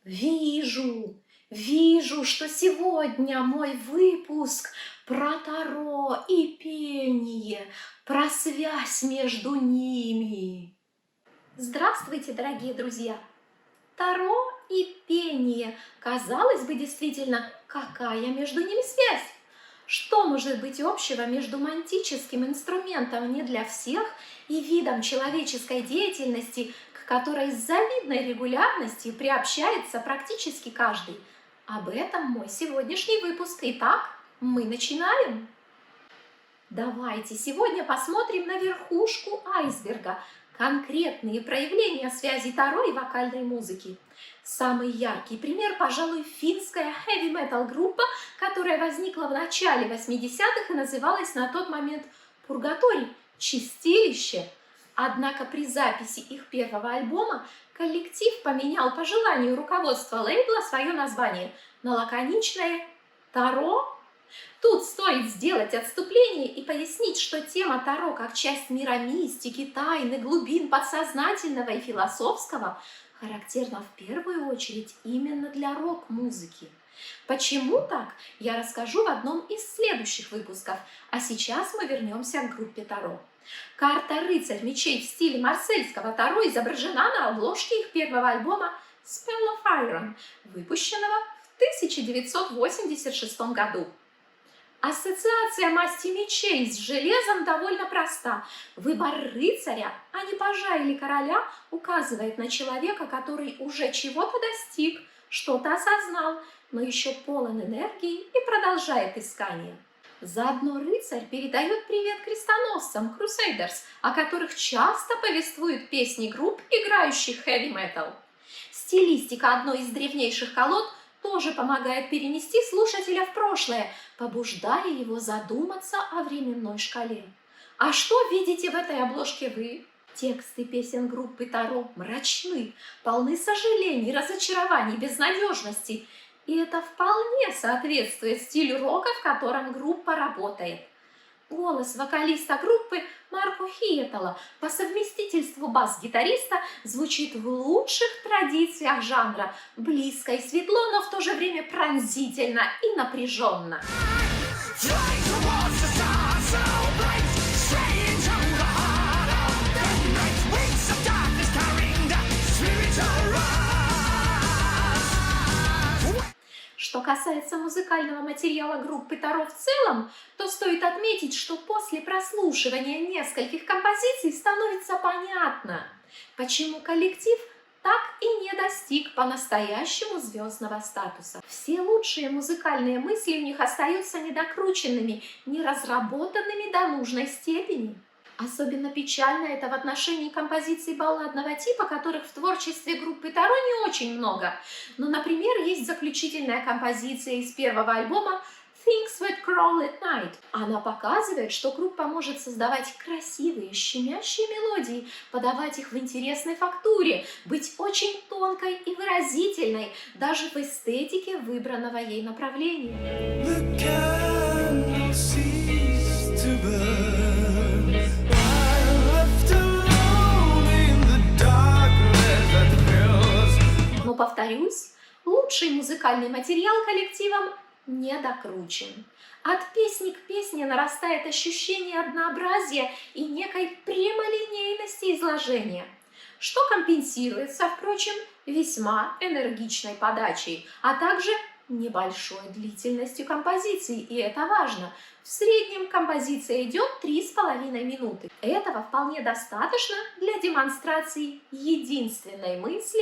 Вижу, что сегодня мой выпуск про Таро и пение, про связь между ними. Здравствуйте, дорогие друзья! Таро и пение. Казалось бы, действительно, какая между ними связь? Что может быть общего между мантическим инструментом не для всех и видом человеческой деятельности, к которой с завидной регулярностью приобщается практически каждый? Об этом мой сегодняшний выпуск. Итак, мы начинаем. Давайте сегодня посмотрим на верхушку айсберга. Конкретные проявления связи Таро и вокальной музыки. Самый яркий пример, пожалуй, финская хэви-метал группа, которая возникла в начале 80-х и называлась на тот момент «Пургаторий» – «Чистилище». Однако при записи их первого альбома коллектив поменял по желанию руководства лейбла свое название на лаконичное «Таро». Тут стоит сделать отступление и пояснить, что тема Таро как часть мира мистики, тайны, глубин подсознательного и философского характерна в первую очередь именно для рок-музыки. Почему так, я расскажу в одном из следующих выпусков, а сейчас мы вернемся к группе Таро. Карта «Рыцарь мечей» в стиле марсельского Таро изображена на обложке их первого альбома Spell of Iron, выпущенного в 1986 году. Ассоциация масти мечей с железом довольно проста. Выбор рыцаря, а не пажа или короля, указывает на человека, который уже чего-то достиг, что-то осознал, но еще полон энергии и продолжает искание. Заодно рыцарь передает привет крестоносцам, Crusaders, о которых часто повествуют песни групп, играющих хэви-метал. Стилистика одной из древнейших колод тоже помогает перенести слушателя в прошлое, побуждая его задуматься о временной шкале. А что видите в этой обложке вы? Тексты песен группы Таро мрачны, полны сожалений, разочарований, безнадежности. И это вполне соответствует стилю рока, в котором группа работает. Голос вокалиста группы Марко Хиетала, по совместительству бас-гитариста, звучит в лучших традициях жанра, близко и светло, но в то же время пронзительно и напряженно. Что касается музыкального материала группы Таро в целом, то стоит отметить, что после прослушивания нескольких композиций становится понятно, почему коллектив так и не достиг по-настоящему звездного статуса. Все лучшие музыкальные мысли у них остаются недокрученными, неразработанными до нужной степени. Особенно печально это в отношении композиций балладного типа, которых в творчестве группы Таро не очень много. Но, например, есть заключительная композиция из первого альбома Things That Crawl at Night. Она показывает, что группа может создавать красивые, щемящие мелодии, подавать их в интересной фактуре, быть очень тонкой и выразительной, даже в эстетике выбранного ей направления. Но, повторюсь, лучший музыкальный материал коллективом не докручен. От песни к песне нарастает ощущение однообразия и некой прямолинейности изложения, что компенсируется, впрочем, весьма энергичной подачей, а также небольшой длительностью композиции, и это важно. В среднем композиция идет 3,5 минуты. Этого вполне достаточно для демонстрации единственной мысли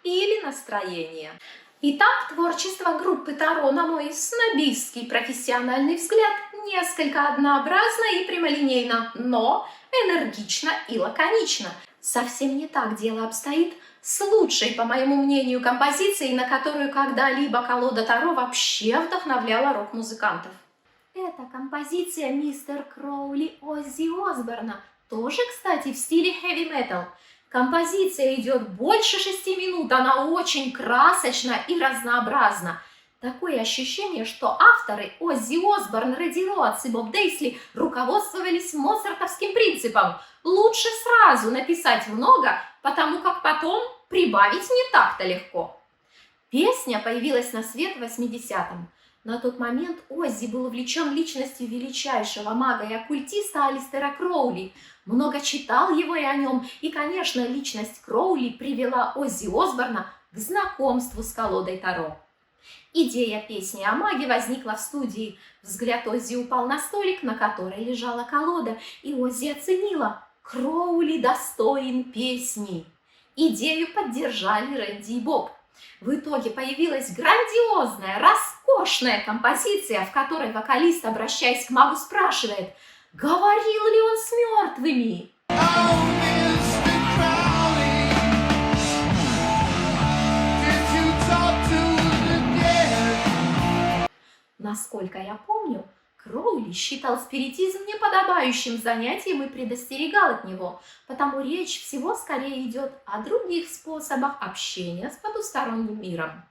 или настроения. Итак, творчество группы Таро, на мой снобистский профессиональный взгляд, несколько однообразно и прямолинейно, но энергично и лаконично. Совсем не так дело обстоит с лучшей, по моему мнению, композицией, на которую когда-либо колода Таро вообще вдохновляла рок-музыкантов. Это композиция «Мистер Кроули» Оззи Осборна, тоже, кстати, в стиле хэви-метал. Композиция идет больше 6 минут, она очень красочна и разнообразна. Такое ощущение, что авторы Оззи Осборн, Рэдди Роадс и Боб Дейсли руководствовались моцартовским принципом: лучше сразу написать много, потому как потом прибавить не так-то легко. Песня появилась на свет в 80-м. На тот момент Оззи был увлечен личностью величайшего мага и оккультиста Алистера Кроули, много читал его и о нем, и, конечно, личность Кроули привела Оззи Осборна к знакомству с колодой Таро. Идея песни о маге возникла в студии. Взгляд Оззи упал на столик, на которой лежала колода, и Оззи оценила: Кроули достоин песни. Идею поддержали Рэнди и Боб. В итоге появилась грандиозная, роскошная композиция, в которой вокалист, обращаясь к магу, спрашивает: говорил ли он с мертвыми? Насколько я помню, Кроули считал спиритизм неподобающим занятием и предостерегал от него, потому речь всего скорее идет о других способах общения с потусторонним миром.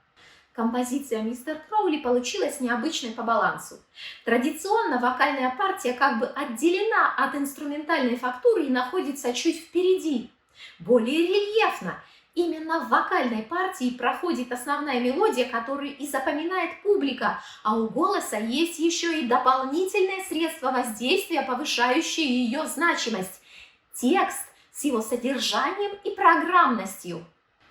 Композиция «Мистер Кроули» получилась необычной по балансу. Традиционно вокальная партия как бы отделена от инструментальной фактуры и находится чуть впереди, более рельефно. Именно в вокальной партии проходит основная мелодия, которую и запоминает публика, а у голоса есть еще и дополнительное средство воздействия, повышающее ее значимость – текст с его содержанием и программностью.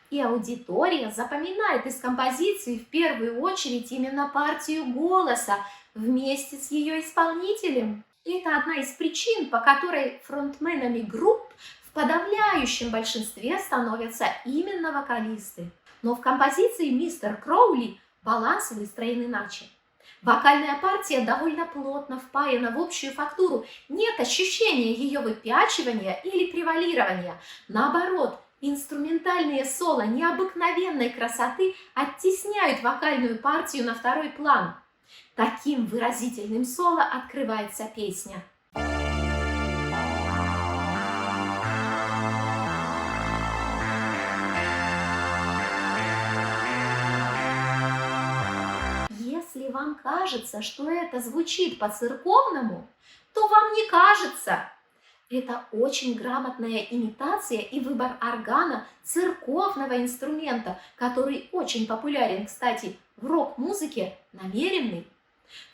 И аудитория запоминает из композиции в первую очередь именно партию голоса вместе с ее исполнителем. И это одна из причин, по которой фронтменами групп в подавляющем большинстве становятся именно вокалисты. Но в композиции «Мистер Кроули» баланс выстроен иначе. Вокальная партия довольно плотно впаяна в общую фактуру, нет ощущения ее выпячивания или превалирования. Наоборот, инструментальные соло необыкновенной красоты оттесняют вокальную партию на второй план. Таким выразительным соло открывается песня. Если вам кажется, что это звучит по-церковному, то вам не кажется. Это очень грамотная имитация и выбор органа церковного инструмента, который очень популярен, кстати, в рок-музыке, намеренный.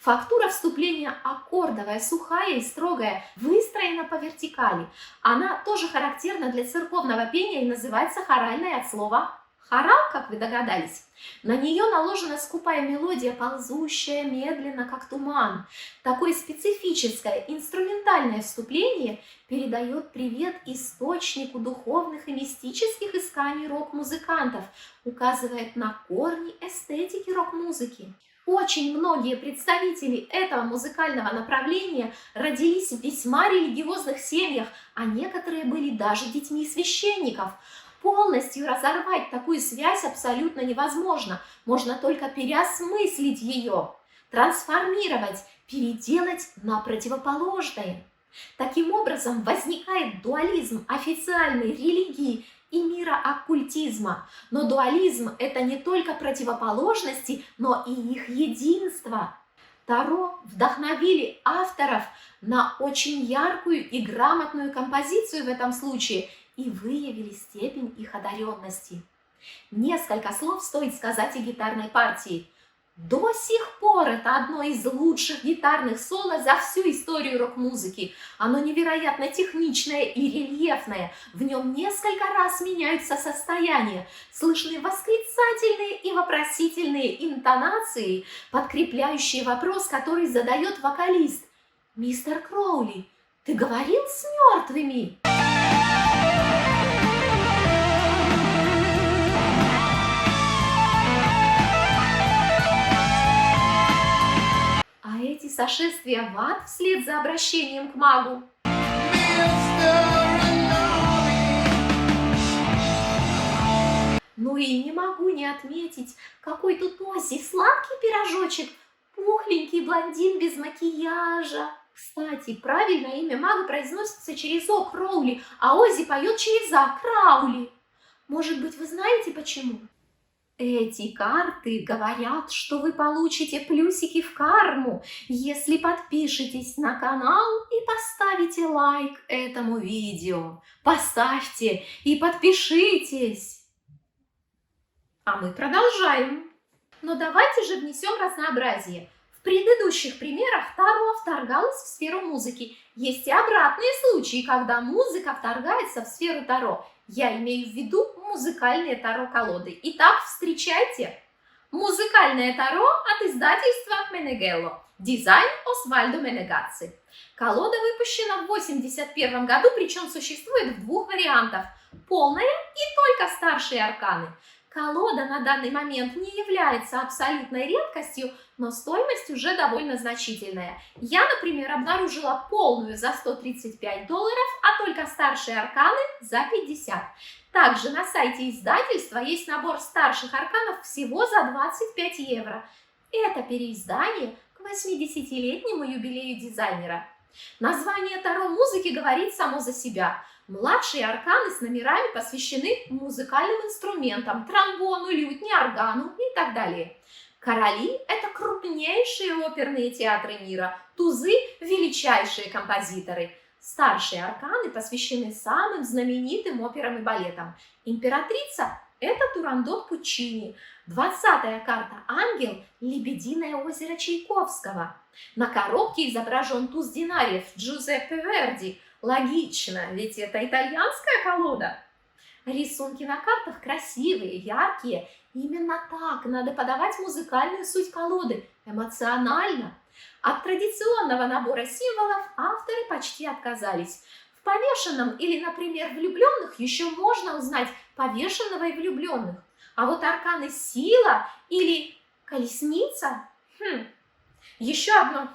Фактура вступления аккордовая, сухая и строгая, выстроена по вертикали. Она тоже характерна для церковного пения и называется хоральной от слова «хорал», как вы догадались. На нее наложена скупая мелодия, ползущая медленно, как туман. Такое специфическое инструментальное вступление передает привет источнику духовных и мистических исканий рок-музыкантов, указывает на корни эстетики рок-музыки. Очень многие представители этого музыкального направления родились в весьма религиозных семьях, а некоторые были даже детьми священников. Полностью разорвать такую связь абсолютно невозможно, можно только переосмыслить ее, трансформировать, переделать на противоположное. Таким образом возникает дуализм официальной религии и мира оккультизма. Но дуализм – это не только противоположности, но и их единство. Таро вдохновили авторов на очень яркую и грамотную композицию в этом случае и выявили степень их одаренности. Несколько слов стоит сказать о гитарной партии. До сих пор это одно из лучших гитарных соло за всю историю рок-музыки. Оно невероятно техничное и рельефное. В нем несколько раз меняются состояния. Слышны восклицательные и вопросительные интонации, подкрепляющие вопрос, который задает вокалист. «Мистер Кроули, ты говорил с мертвыми?» Эти сошествия в ад вслед за обращением к магу. Ну и не могу не отметить, какой тут Оззи сладкий пирожочек, пухленький блондин без макияжа. Кстати, правильное имя мага произносится через О, Кроули, а Оззи поет через А, Краули. Может быть, вы знаете почему? Эти карты говорят, что вы получите плюсики в карму, если подпишетесь на канал и поставите лайк этому видео. Поставьте и подпишитесь. А мы продолжаем. Но давайте же внесем разнообразие. В предыдущих примерах Таро вторгалась в сферу музыки. Есть и обратные случаи, когда музыка вторгается в сферу Таро. Я имею в виду музыкальные Таро-колоды. Итак, встречайте! Музыкальное Таро от издательства Менегелло. Дизайн Освальдо Менегацци. Колода выпущена в 1981 году, причем существует в двух вариантах. Полная и только старшие арканы. Колода на данный момент не является абсолютной редкостью, но стоимость уже довольно значительная. Я, например, обнаружила полную за $135, а только старшие арканы за 50. Также на сайте издательства есть набор старших арканов всего за 25 евро. Это переиздание к 80-летнему юбилею дизайнера. Название Таро музыки говорит само за себя. Младшие арканы с номерами посвящены музыкальным инструментам, тромбону, лютне, органу и так далее. Короли – это крупнейшие оперные театры мира, тузы – величайшие композиторы. Старшие арканы посвящены самым знаменитым операм и балетам. Императрица – это Турандот Пуччини. 20-я карта «Ангел» – «Лебединое озеро» Чайковского. На коробке изображен туз динариев Джузеппе Верди. Логично, ведь это итальянская колода. Рисунки на картах красивые, яркие. Именно так надо подавать музыкальную суть колоды, эмоционально. От традиционного набора символов авторы почти отказались. В повешенном или, например, влюбленных еще можно узнать повешенного и влюбленных. А вот арканы сила или колесница, еще одно,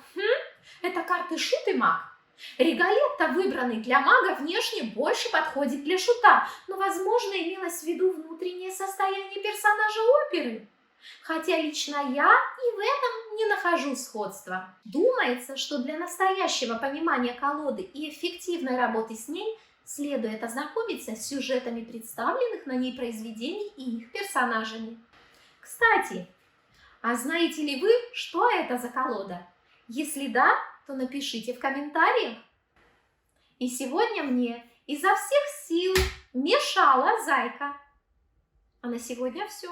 это карты шут и маг. Регалетто, выбранный для мага, внешне больше подходит для шута, но, возможно, имелось в виду внутреннее состояние персонажа оперы. Хотя лично я и в этом не нахожу сходства. Думается, что для настоящего понимания колоды и эффективной работы с ней следует ознакомиться с сюжетами представленных на ней произведений и их персонажами. Кстати, а знаете ли вы, что это за колода? Если да, то напишите в комментариях. И сегодня мне изо всех сил мешала зайка. А на сегодня все.